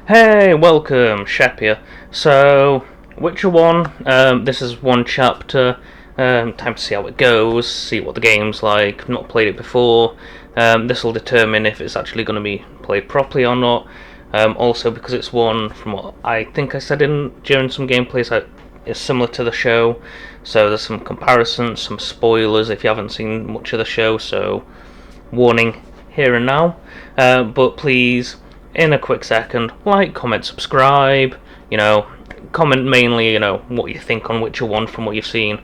Hey, welcome, Shep here. So, Witcher 1, this is one chapter. Time to see how it goes, see what the game's like. Not played it before. This will determine if it's actually going to be played properly or not. Also, because it's one, from what I think I said during some gameplays, it's similar to the show. So there's some comparisons, some spoilers if you haven't seen much of the show. So, warning here and now. But please, in a quick second, like, comment, subscribe, comment mainly, what you think on Witcher 1 from what you've seen,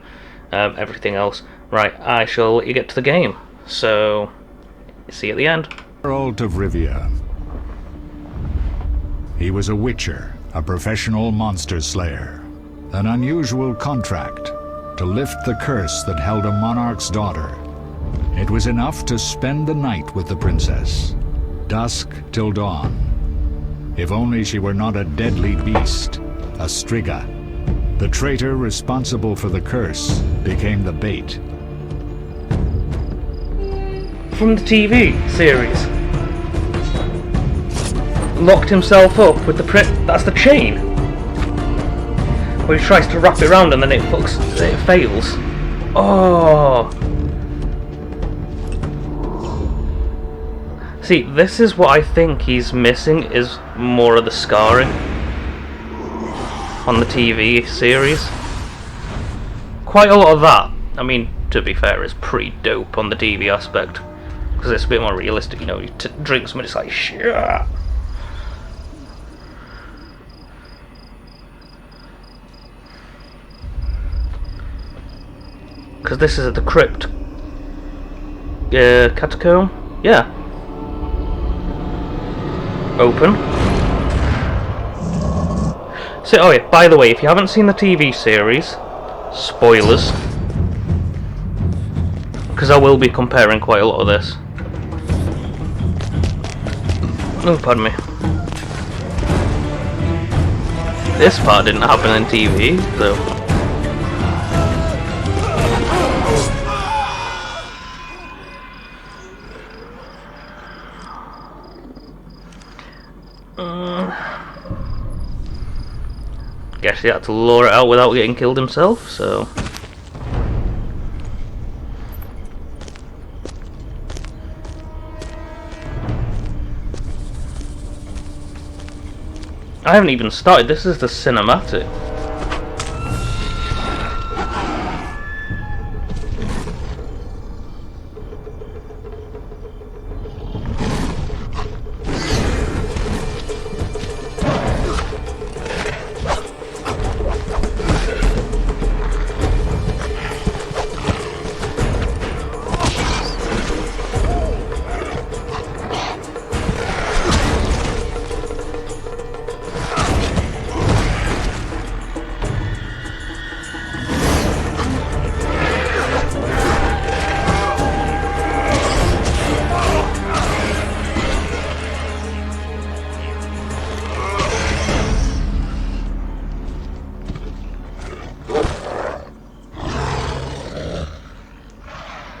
everything else. Right, I shall let you get to the game. So, see you at the end. Geralt of Rivia. He was a witcher, a professional monster slayer. An unusual contract to lift the curse that held a monarch's daughter. It was enough to spend the night with the princess, dusk till dawn. If only she were not a deadly beast, a Striga. The traitor responsible for the curse became the bait. From the TV series. Locked himself up with that's the chain. Where he tries to wrap it around and then it fails. Oh. See, this is what I think he's missing, is more of the scarring on the TV series. Quite a lot of that, I mean, to be fair, is pretty dope on the TV aspect, because it's a bit more realistic, you drink something, it's like, shit. Because this is the crypt. Catacomb? Yeah. Open. So, oh yeah, by the way, if you haven't seen the TV series, spoilers, because I will be comparing quite a lot of this. Oh, pardon me. This part didn't happen in TV, so... Guess he had to lure it out without getting killed himself, so... I haven't even started, this is the cinematic.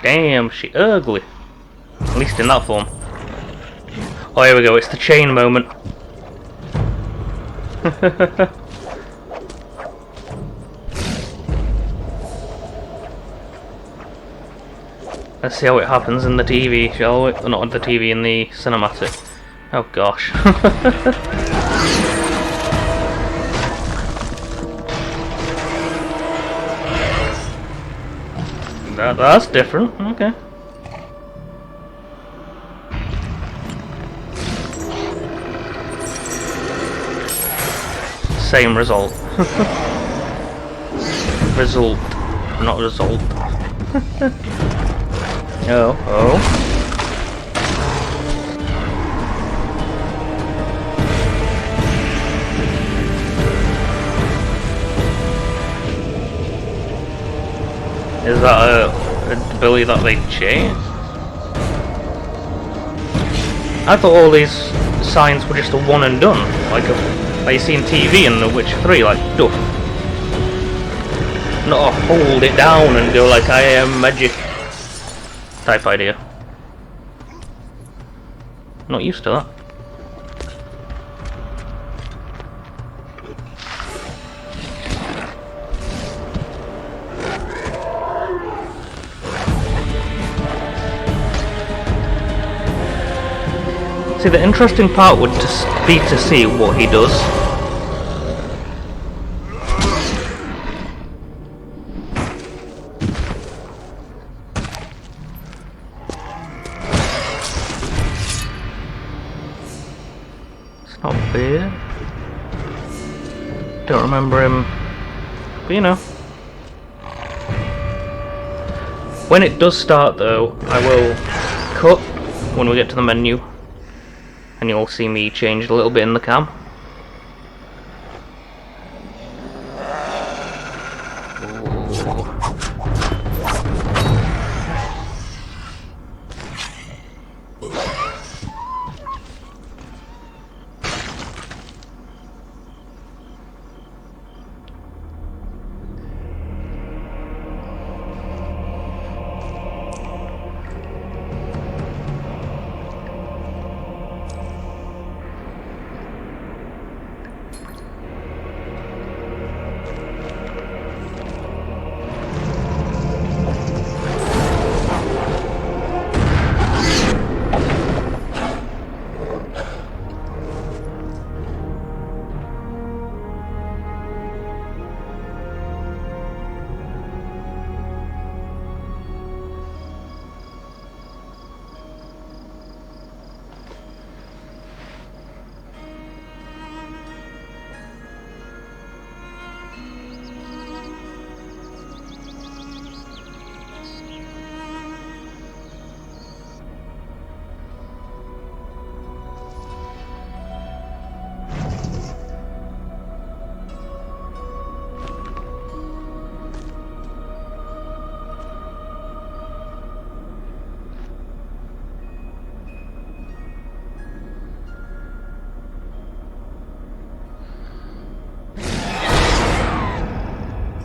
Damn, she ugly. At least in that form. Oh, here we go, it's the chain moment. Let's see how it happens in the TV, shall we? Or not on the TV, in the cinematic. Oh gosh. That's different, okay. Same result. Result, not result. Oh. Is that a ability that they changed? I thought all these signs were just a one and done, like you see in TV in The Witcher 3, like, duff. Not a hold it down and go like I am magic type idea. Not used to that. See, the interesting part would just be to see what he does. It's not bad. Don't remember him, but you know. When it does start though, I will cut when we get to the menu, and you'll see me change a little bit in the cam.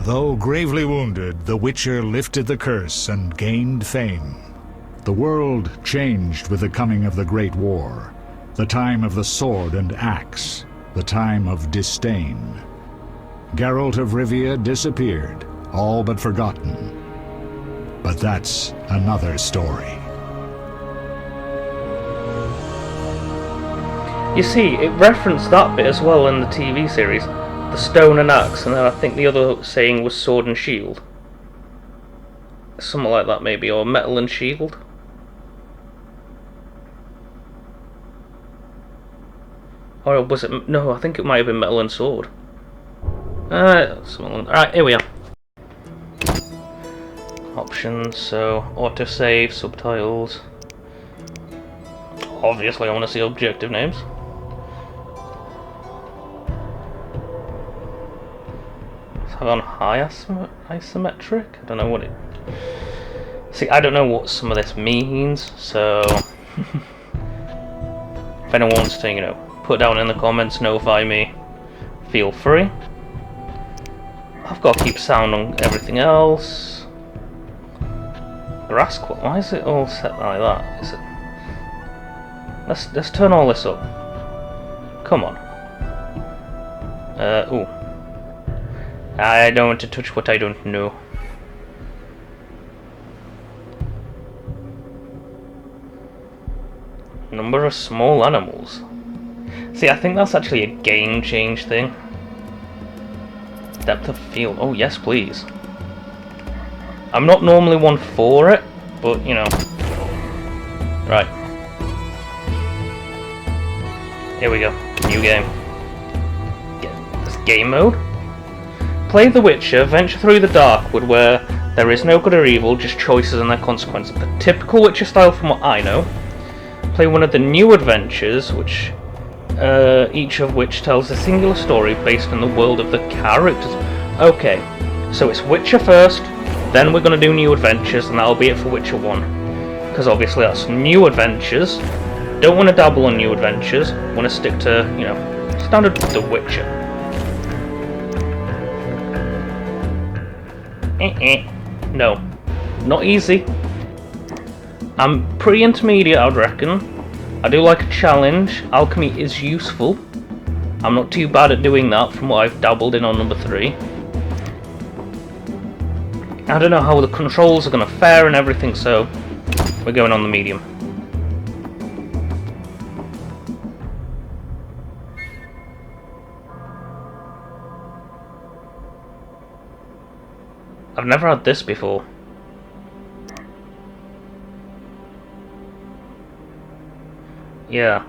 Though gravely wounded, the Witcher lifted the curse and gained fame. The world changed with the coming of the Great War, the time of the sword and axe, the time of disdain. Geralt of Rivia disappeared, all but forgotten. But that's another story. You see, it referenced that bit as well in the TV series. The stone and axe, and then I think the other saying was sword and shield. Something like that maybe, or metal and shield. Or was it, no, I think it might have been metal and sword. Alright, here we are. Options, so autosave, subtitles. Obviously I want to see objective names. On high isometric? I don't know what it... See, I don't know what some of this means, so... if anyone wants to, you know, put down in the comments, notify me, feel free. I've got to keep sound on everything else. Grass quality, why is it all set like that? Is it... Let's turn all this up. Come on. Ooh. I don't want to touch what I don't know. Number of small animals. See, I think that's actually a game change thing. Depth of field. Oh, yes, please. I'm not normally one for it, but, you know. Right. Here we go. New game. This game mode? Play The Witcher, venture through the Darkwood where there is no good or evil, just choices and their consequences. The typical Witcher style from what I know. Play one of the new adventures, which each of which tells a singular story based on the world of the characters. Okay, so it's Witcher first, then we're going to do new adventures, and that'll be it for Witcher 1. Because obviously that's new adventures. Don't want to dabble on new adventures, want to stick to, you know, standard The Witcher. No, not easy. I'm pretty intermediate, I'd reckon. I do like a challenge. Alchemy is useful. I'm not too bad at doing that from what I've dabbled in on number 3. I don't know how the controls are going to fare and everything, so we're going on the medium. I've never had this before. Yeah.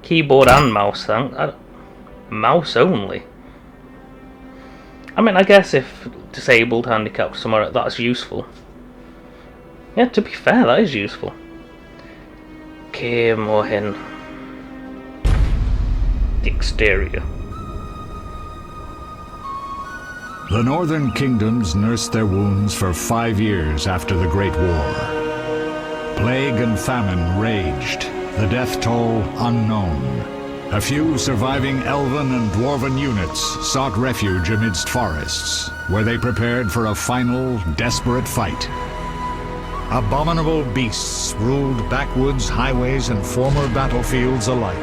Keyboard and mouse, mouse only? I mean, I guess if disabled, handicapped, somewhere that's useful. Yeah, to be fair, that is useful. Okay, more in the exterior. The northern kingdoms nursed their wounds for 5 years after the Great War. Plague and famine raged, the death toll unknown. A few surviving elven and dwarven units sought refuge amidst forests, where they prepared for a final, desperate fight. Abominable beasts ruled backwoods, highways, and former battlefields alike.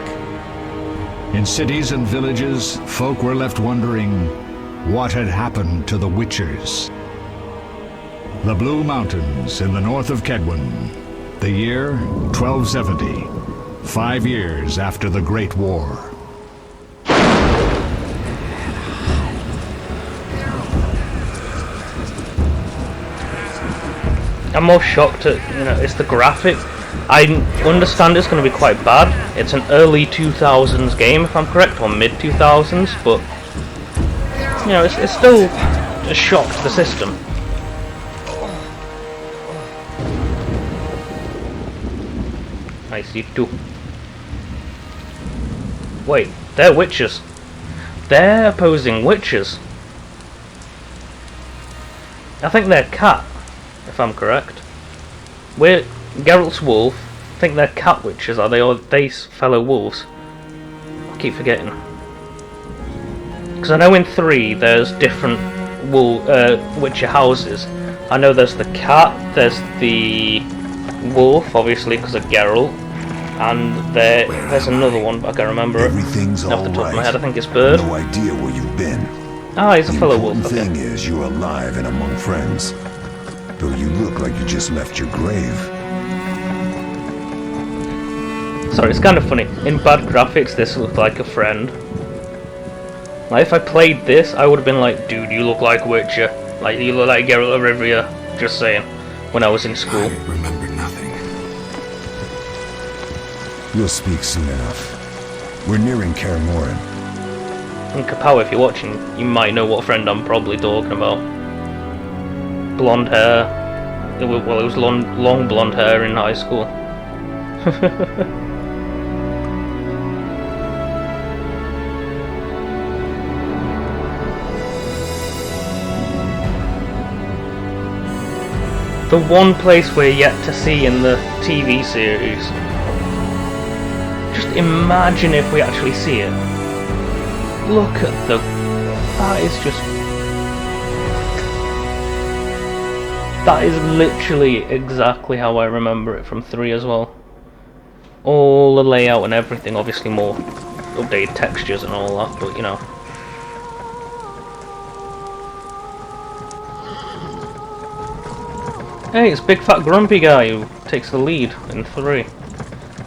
In cities and villages, folk were left wondering what had happened to the Witchers. The Blue Mountains in the north of Kedwen, the year 1270, 5 years after the Great War. I'm more shocked at, it's the graphic. I understand it's going to be quite bad. It's an early 2000s game, if I'm correct, or mid 2000s, but it's still a shock to the system. I see two. Wait, they're witches. They're opposing witches. I think they're cat, if I'm correct. We're Geralt's wolf. I think they're cat witches, are they? Or they fellow wolves? I keep forgetting. Because I know in 3 there's different witcher houses. I know there's the cat, there's the wolf, obviously because of Geralt, and there's another one, but I can't remember it off the top of my head. I think it's Bird. No idea where you've been. Ah, he's a fellow wolf. The thing is, you're alive and among friends. Though you look like you just left your grave. Sorry, it's kind of funny. In bad graphics, this looked like a friend. Like, if I played this, I would have been like, dude, you look like Witcher. Like, you look like Geralt of Rivia. Just saying. When I was in school. I remember nothing. We'll speak soon enough. We're nearing Kaer Morhen. And Kapow, if you're watching, you might know what friend I'm probably talking about. Blonde hair. Well, it was long blonde hair in high school. The one place we're yet to see in the TV series. Just imagine if we actually see it. Look at that is just... That is literally exactly how I remember it from 3 as well. All the layout and everything, obviously more updated textures and all that, but Hey, it's Big Fat Grumpy Guy who takes the lead in 3.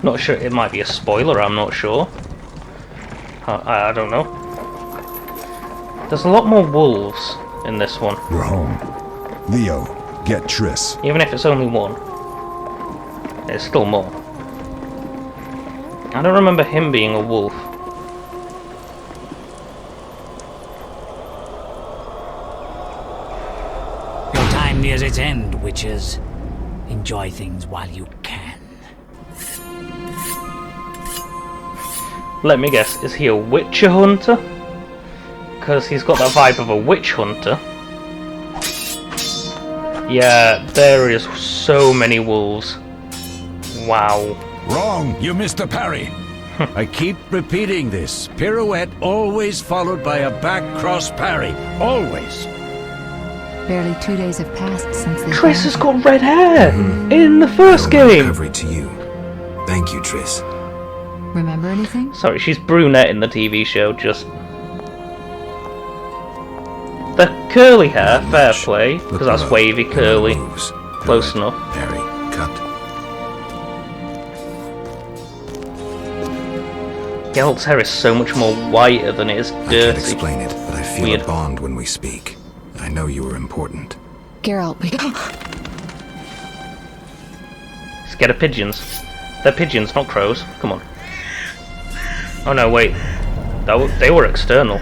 Not sure, it might be a spoiler, I'm not sure. I don't know. There's a lot more wolves in this one. We're home. Leo, get Triss. Even if it's only one. There's still more. I don't remember him being a wolf. Your time nears its end, witches. Enjoy things while you can. Let me guess, is he a Witcher hunter? Because he's got that vibe of a witch hunter. Yeah, there is so many wolves. Wow. Wrong, you missed the parry. I keep repeating this. Pirouette always followed by a back cross parry. Always. Barely 2 days have passed since they... Triss has got red hair in the first game. Recovery to you. Thank you, Triss. Remember anything? Sorry, she's brunette in the TV show, just... The curly hair, fair play, because that's wavy, curly. Close enough. Parry, cut. Geralt's hair is so much more whiter than it is I can't dirty. explain it, but I feel Weird. a bond when we speak. I know you were important. Geralt, we... Scared of pigeons. They're pigeons, not crows. Come on. Oh no, wait. They were external.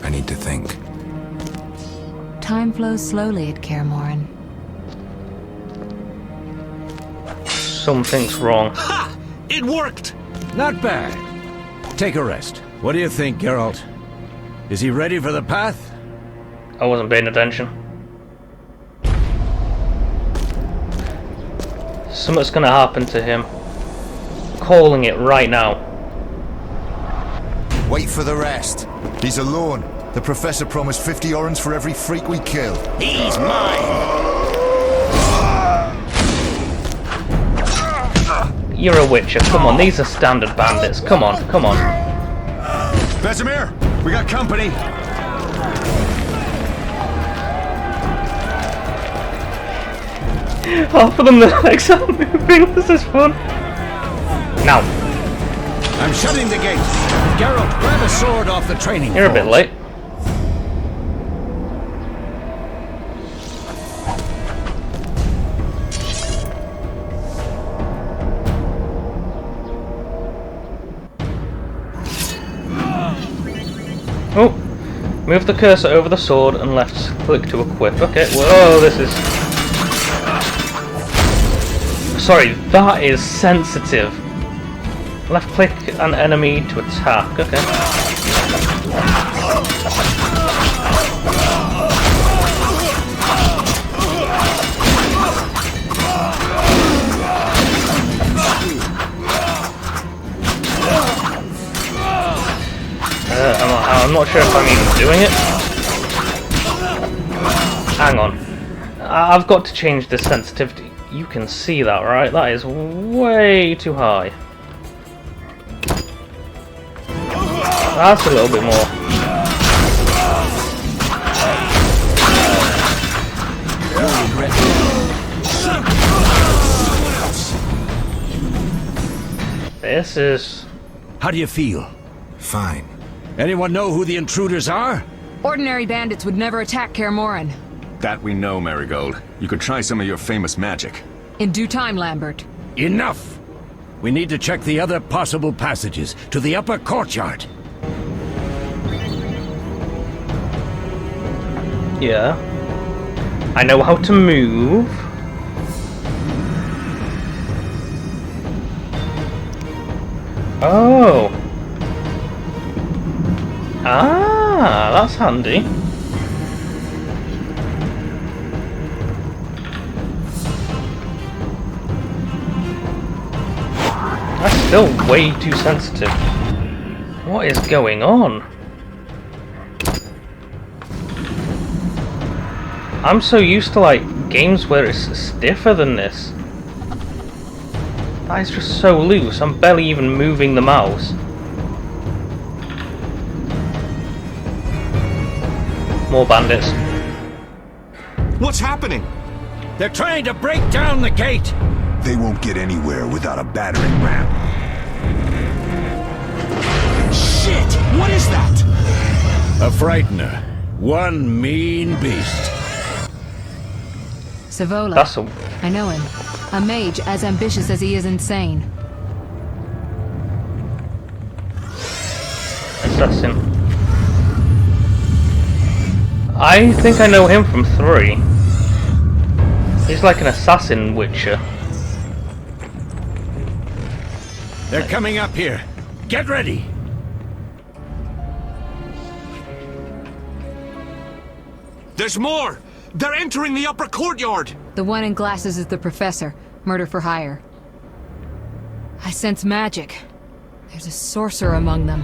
I need to think. Time flows slowly at Kaer Morhen. Something's wrong. Ha! It worked! Not bad. Take a rest. What do you think, Geralt? Is he ready for the path? I wasn't paying attention. Something's gonna happen to him. Calling it right now. Wait for the rest. He's alone. The Professor promised 50 orens for every freak we kill. He's mine! You're a witcher, come on, these are standard bandits. Come on, come on. Vesemir, we got company. Half of them, the legs are moving. This is fun. Now. I'm shutting the gate. Geralt, grab a sword off the training You're a bit poles. late. Oh, move the cursor over the sword and left click to equip. Okay, whoa, this is... Sorry, that is sensitive. Left click an enemy to attack, okay. I'm not sure if I'm even doing it. Hang on. I've got to change the sensitivity. You can see that, right? That is way too high. That's a little bit more. This is... How do you feel? Fine. Anyone know who the intruders are? Ordinary bandits would never attack Kaer Morhen. That we know, Marigold. You could try some of your famous magic. In due time, Lambert. Enough! We need to check the other possible passages to the upper courtyard. Yeah. I know how to move. Oh. Ah, that's handy. That's still way too sensitive. What is going on? I'm so used to like games where it's stiffer than this. That is just so loose. I'm barely even moving the mouse. More bandits. What's happening? They're trying to break down the gate! They won't get anywhere without a battering ram. Shit! What is that? A frightener. One mean beast. Savola. That's a... I know him. A mage as ambitious as he is insane. assassin. I think I know him from 3. He's like an assassin witcher. They're coming up here. Get ready! There's more! They're entering the upper courtyard! The one in glasses is the professor. Murder for hire. I sense magic. There's a sorcerer among them.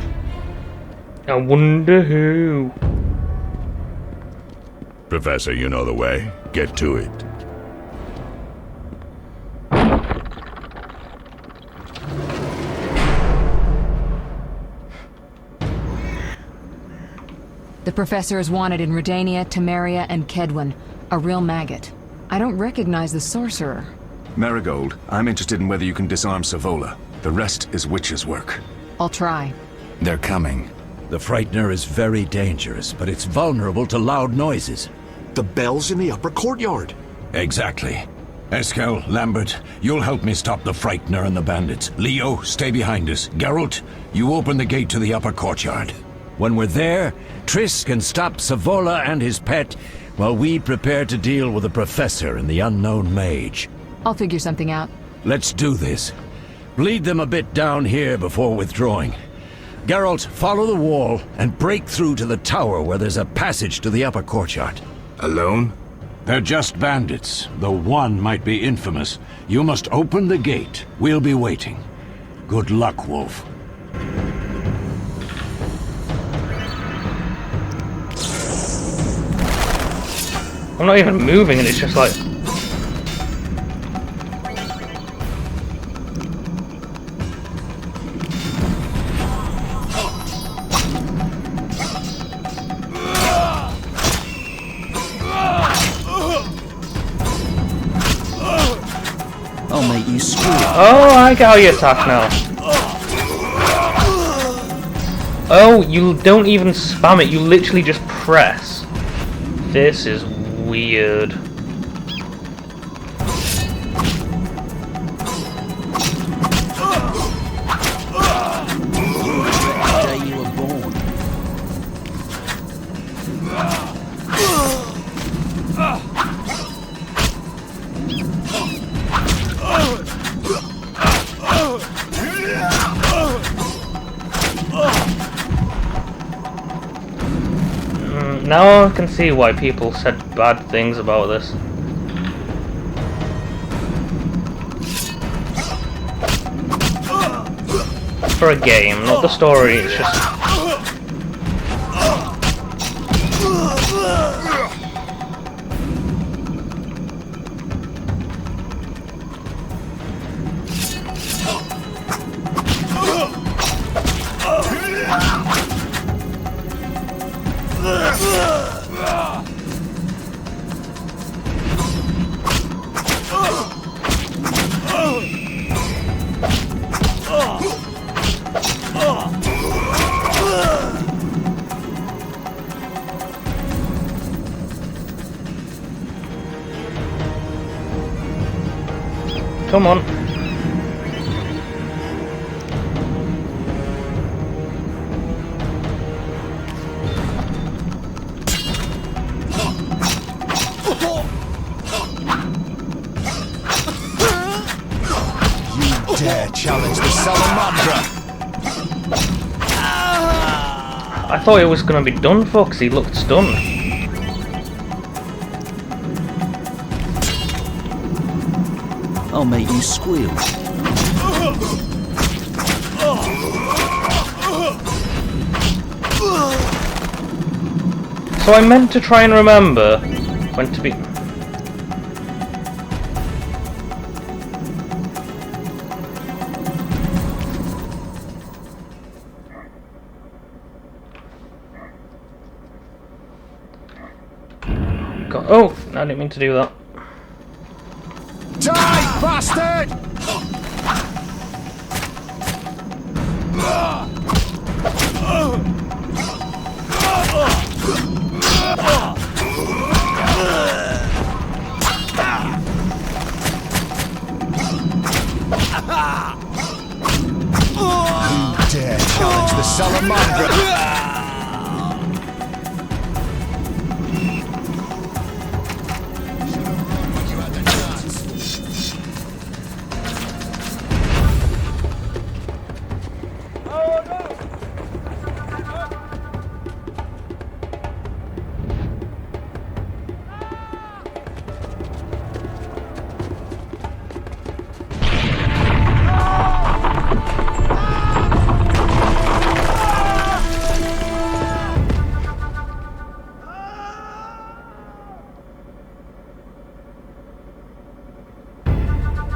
I wonder who. Professor, you know the way. Get to it. The professor is wanted in Redania, Temeria, and Kedwen. A real maggot. I don't recognize the sorcerer. Marigold, I'm interested in whether you can disarm Savola. The rest is witch's work. I'll try. They're coming. The Frightener is very dangerous, but it's vulnerable to loud noises. The bell's in the upper courtyard. Exactly. Eskel, Lambert, you'll help me stop the Frightener and the bandits. Leo, stay behind us. Geralt, you open the gate to the upper courtyard. When we're there, Triss can stop Savola and his pet, while we prepare to deal with the Professor and the unknown mage. I'll figure something out. Let's do this. Bleed them a bit down here before withdrawing. Geralt, follow the wall and break through to the tower where there's a passage to the upper courtyard. Alone? They're just bandits, though one might be infamous. You must open the gate. We'll be waiting. Good luck, Wolf. I'm not even moving and it's just like... I'll make you squeal. Oh, I get how you attack now. Oh, you don't even spam it, you literally just press. This is weird. The day you were born. Now I can see why people said bad things about this. For a game, not the story, it's just... Come on. You dare challenge the Salamandra? I thought it was gonna be done for because he looked stunned. I'll make you squeal. So I meant to try and remember when to be... Oh, I didn't mean to do that. Die, bastard! You dare challenge the Salamandra?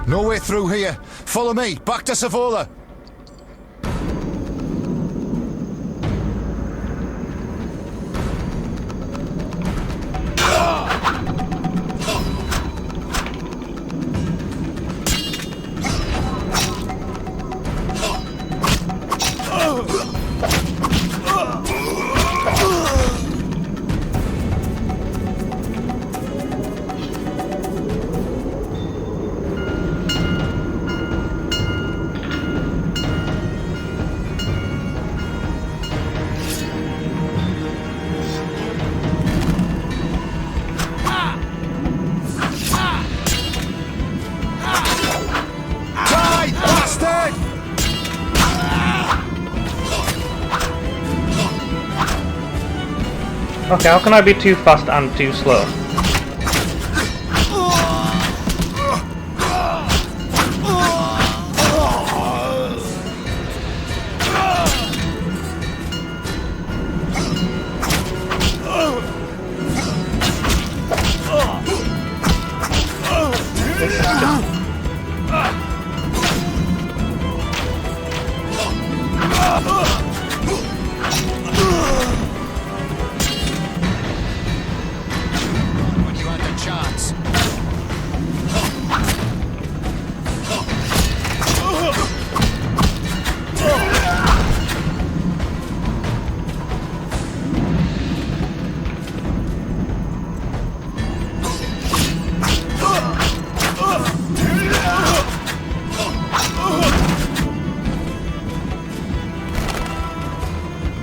No way through here. Follow me. Back to Savola. Okay, how can I be too fast and too slow?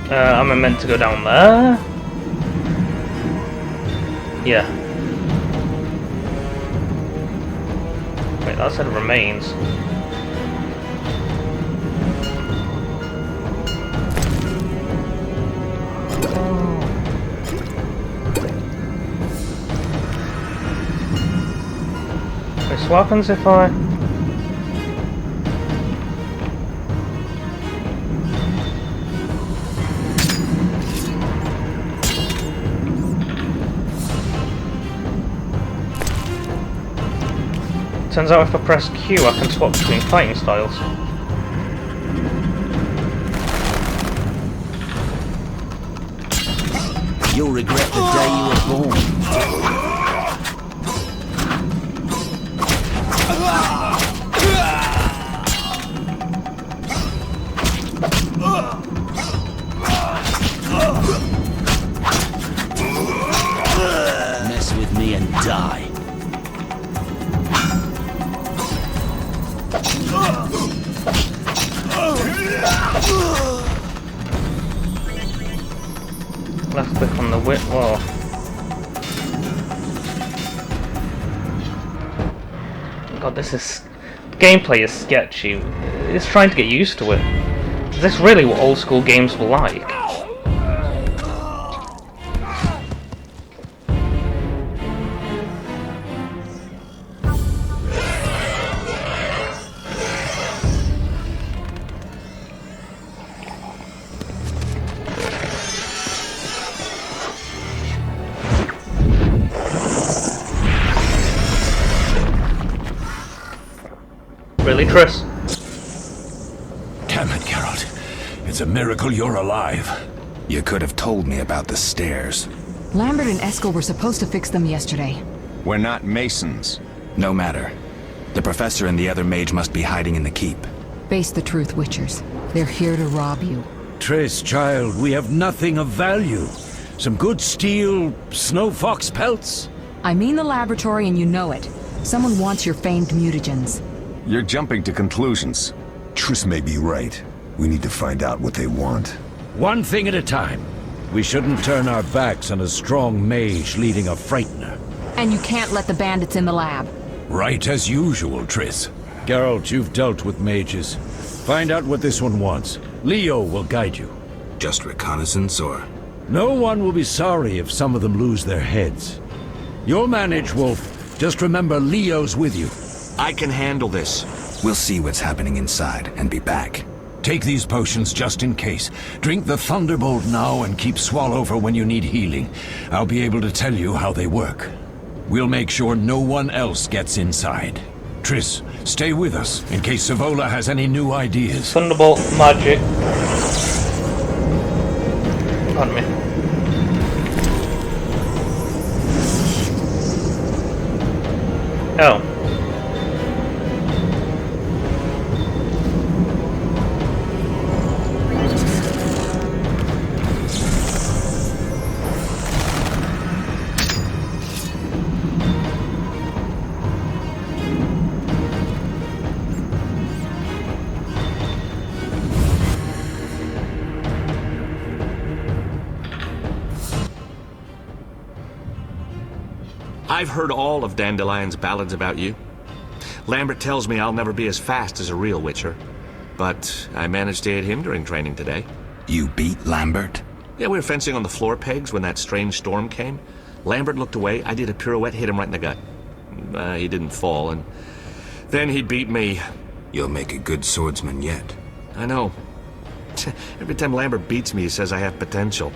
Am I meant to go down there? Yeah. Wait, that said remains. Wait, so what happens if I... Turns out if I press Q, I can swap between fighting styles. You'll regret the day you were born. Mess with me and die. Left click on the whip. Whoa. God, this is... Gameplay is sketchy. It's trying to get used to it. Is this really what old school games were like? Really, Triss? Damn it, Geralt. It's a miracle you're alive. You could have told me about the stairs. Lambert and Eskel were supposed to fix them yesterday. We're not masons. No matter. The professor and the other mage must be hiding in the keep. Face the truth, Witchers. They're here to rob you. Triss, child, we have nothing of value. Some good steel, snow fox pelts. I mean the laboratory and you know it. Someone wants your famed mutagens. You're jumping to conclusions. Triss may be right. We need to find out what they want. One thing at a time. We shouldn't turn our backs on a strong mage leading a frightener. And you can't let the bandits in the lab. Right as usual, Triss. Geralt, you've dealt with mages. Find out what this one wants. Leo will guide you. Just reconnaissance, or...? No one will be sorry if some of them lose their heads. You'll manage, Wolf. Just remember Leo's with you. I can handle this. We'll see what's happening inside and be back. Take these potions just in case. Drink the Thunderbolt now and keep Swallow for when you need healing. I'll be able to tell you how they work. We'll make sure no one else gets inside. Triss, stay with us in case Savola has any new ideas. Thunderbolt magic. Pardon me. Oh. I've heard all of Dandelion's ballads about you. Lambert tells me I'll never be as fast as a real Witcher. But I managed to hit him during training today. You beat Lambert? Yeah, we were fencing on the floor pegs when that strange storm came. Lambert looked away, I did a pirouette, hit him right in the gut. He didn't fall, and then he beat me. You'll make a good swordsman yet. I know. Every time Lambert beats me, he says I have potential.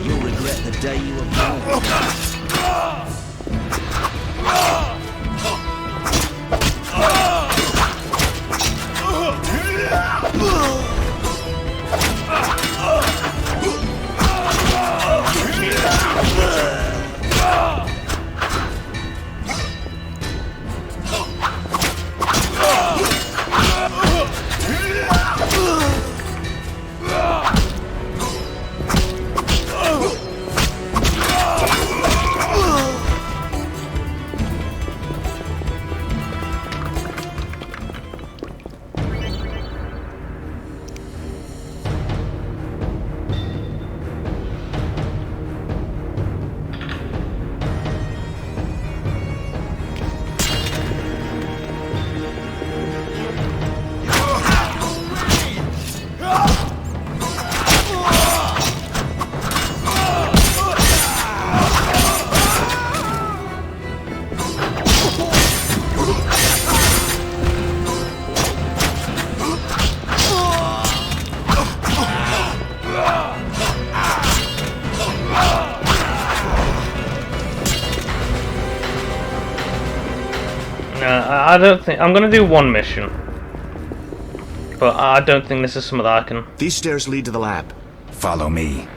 You'll regret the day you were born. I don't think... I'm gonna do one mission. But I don't think this is something that I can... These stairs lead to the lab. Follow me.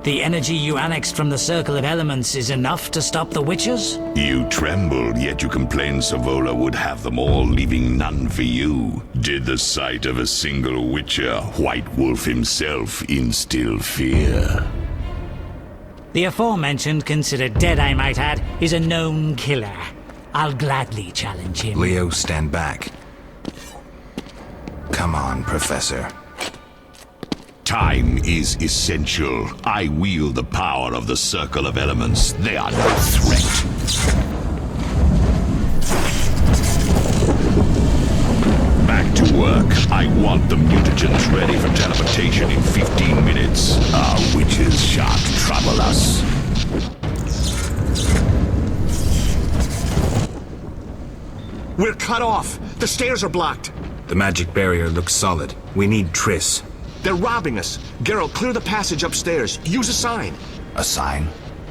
The energy you annexed from the Circle of Elements is enough to stop the Witchers? You trembled, yet you complained Savola would have them all, leaving none for you. Did the sight of a single Witcher, White Wolf himself, instill fear? The aforementioned, considered dead I might add, is a known killer. I'll gladly challenge him. Leo, stand back. Come on, Professor. Time is essential. I wield the power of the Circle of Elements. They are no threat. Back to work. I want the mutagens ready for teleportation in 15 minutes. Our witches shan't trouble us. We're cut off! The stairs are blocked! The magic barrier looks solid. We need Triss. They're robbing us! Geralt, clear the passage upstairs. Use a sign. A sign?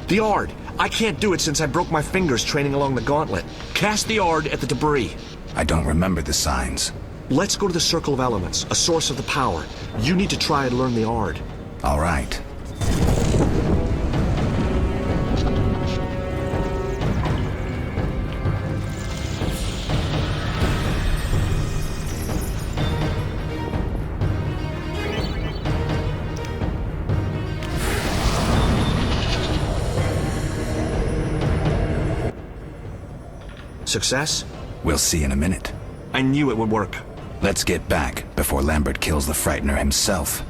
The Ard. I can't do it since I broke my fingers training along the gauntlet. Cast the Ard at the debris. I don't remember the signs. Let's go to the Circle of Elements, a source of the power. You need to try and learn the Ard. All right. Success? We'll see in a minute. I knew it would work. Let's get back before Lambert kills the Frightener himself.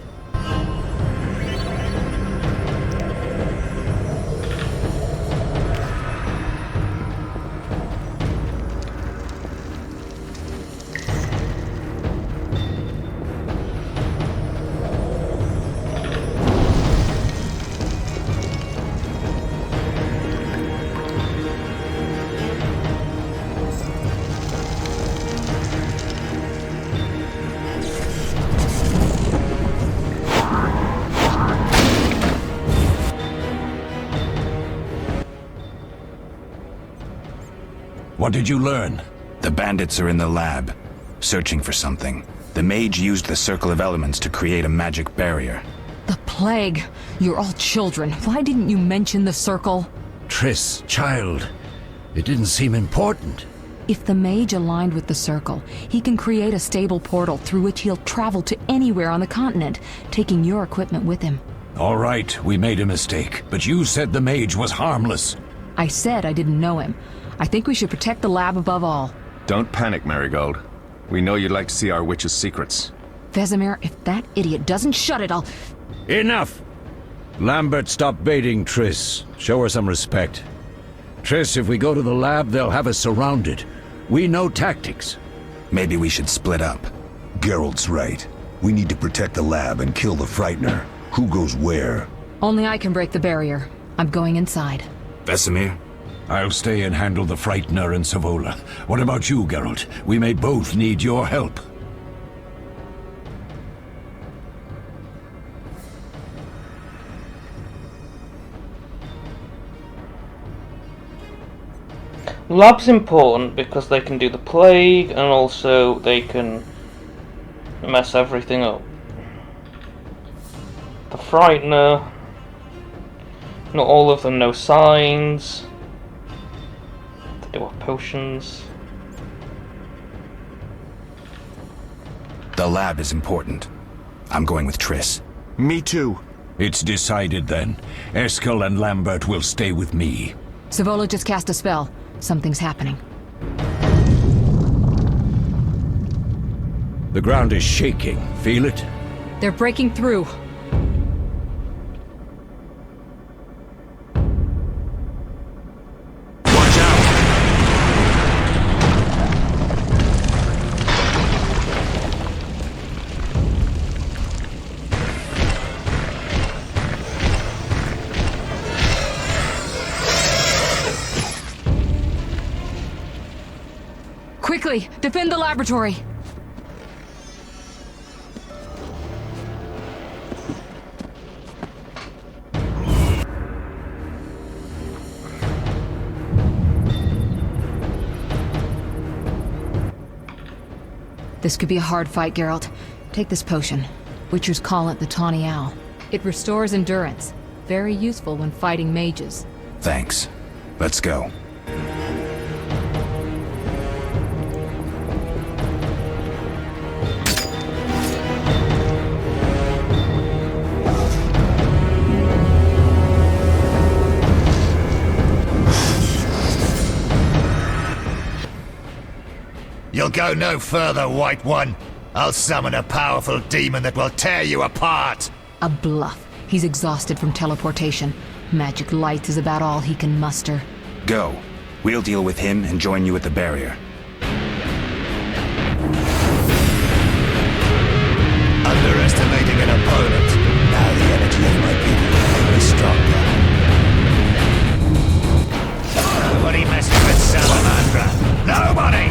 What did you learn? The bandits are in the lab, searching for something. The mage used the Circle of Elements to create a magic barrier. The plague! You're all children. Why didn't you mention the circle? Triss, child. It didn't seem important. If the mage aligned with the circle, he can create a stable portal through which he'll travel to anywhere on the continent, taking your equipment with him. All right, we made a mistake, but you said the mage was harmless. I said I didn't know him. I think we should protect the lab above all. Don't panic, Marigold. We know you'd like to see our witch's secrets. Vesemir, if that idiot doesn't shut it, I'll... Enough! Lambert, stop baiting Triss. Show her some respect. Triss, if we go to the lab, they'll have us surrounded. We know tactics. Maybe we should split up. Geralt's right. We need to protect the lab and kill the Frightener. Who goes where? Only I can break the barrier. I'm going inside. Vesemir? I'll stay and handle the Frightener and Savola. What about you, Geralt? We may both need your help. Lab's important because they can do the plague and also they can mess everything up. The Frightener, not all of them know signs. They do have potions. The lab is important. I'm going with Triss. Me too. It's decided then. Eskel and Lambert will stay with me. Savola just cast a spell. Something's happening. The ground is shaking. Feel it? They're breaking through. Watch out! Quickly, defend the laboratory. This could be a hard fight, Geralt. Take this potion. Witchers call it the Tawny Owl. It restores endurance. Very useful when fighting mages. Thanks. Let's go. You'll go no further, White One. I'll summon a powerful demon that will tear you apart. A bluff. He's exhausted from teleportation. Magic light is about all he can muster. Go. We'll deal with him and join you at the barrier. Underestimating an opponent. Now the energy of my people is stronger. Nobody messes with Salamandra. Nobody!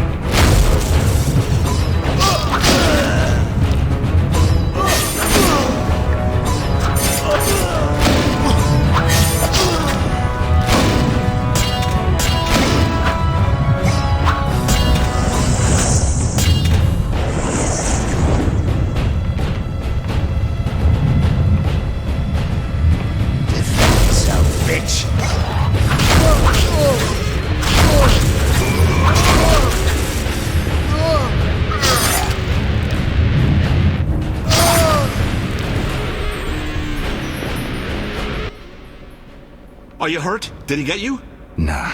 Are you hurt? Did he get you? Nah.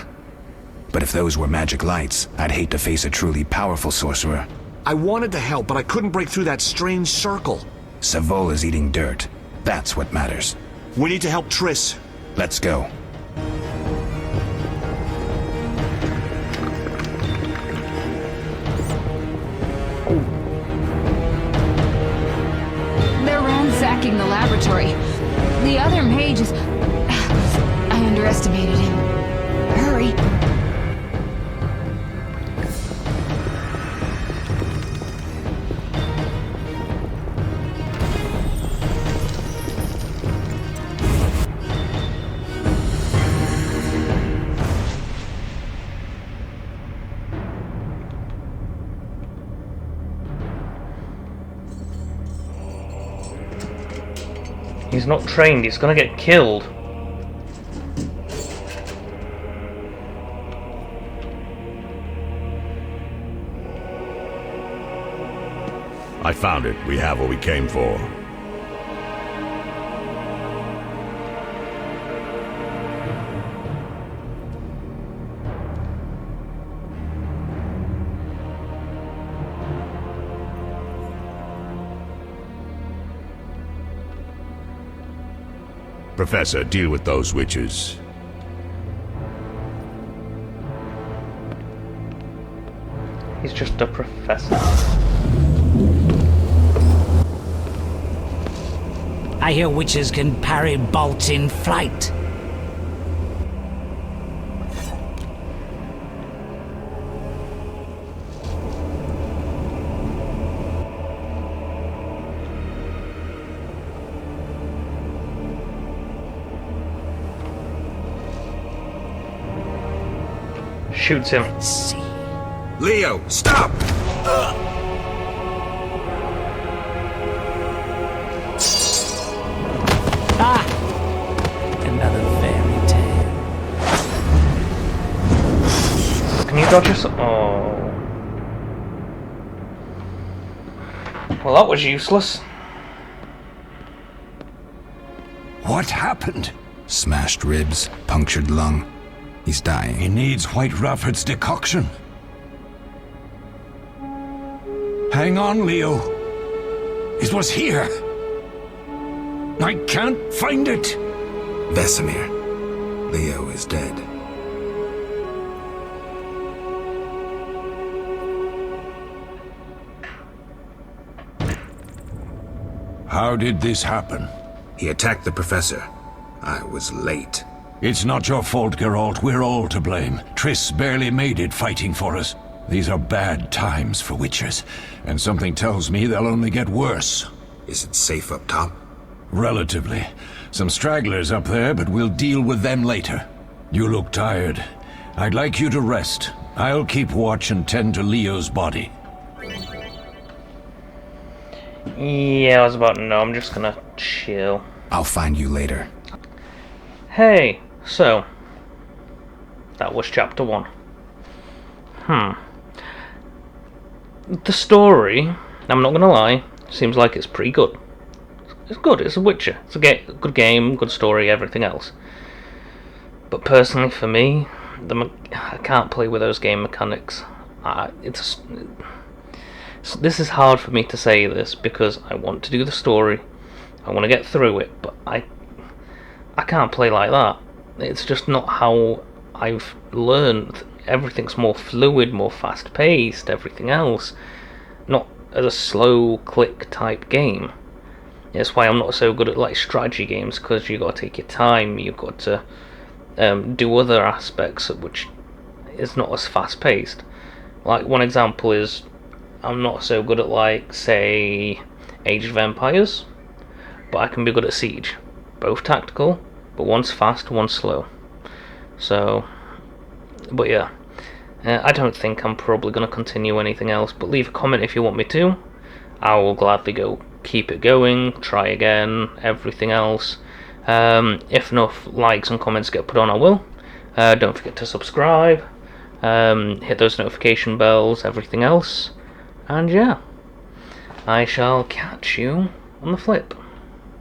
But if those were magic lights, I'd hate to face a truly powerful sorcerer. I wanted to help, but I couldn't break through that strange circle. Savola's eating dirt. That's what matters. We need to help Triss. Let's go. They're ransacking the laboratory. The other mage is... I underestimated him. Hurry. He's not trained, he's gonna get killed. I found it. We have what we came for. Professor, deal with those witches. He's just a professor. I hear witches can parry bolts in flight. Shoots him. Let's see. Leo, stop! Ah! Another fairy tale. Can you dodge us? Oh. Well, that was useless. What happened? Smashed ribs, punctured lung. He's dying. He needs White Rafford's decoction. Hang on, Leo. It was here. I can't find it. Vesemir. Leo is dead. How did this happen? He attacked the professor. I was late. It's not your fault, Geralt. We're all to blame. Triss barely made it fighting for us. These are bad times for witchers, and something tells me they'll only get worse. Is it safe up top? Relatively. Some stragglers up there, but we'll deal with them later. You look tired. I'd like you to rest. I'll keep watch and tend to Leo's body. Yeah, I was about to know. I'm just gonna chill. I'll find you later. Hey, so that was chapter 1. The story, I'm not gonna lie, seems like it's pretty good. It's good. It's a Witcher. It's a good game, good story, everything else. But personally, for me, I can't play with those game mechanics. This is hard for me to say this because I want to do the story. I want to get through it, but I can't play like that. It's just not how I've learned. Everything's more fluid, more fast-paced, everything else. Not as a slow click type game. That's why I'm not so good at like strategy games, because you've got to take your time, you've got to do other aspects which is not as fast-paced. Like one example is, I'm not so good at like, say, Age of Empires, but I can be good at Siege. Both tactical, but one's fast, one's slow. So, but yeah, I don't think I'm probably going to continue anything else, but leave a comment if you want me to. I will gladly go keep it going, try again, everything else. If enough likes and comments get put on, I will. Don't forget to subscribe, hit those notification bells, everything else. And yeah, I shall catch you on the flip.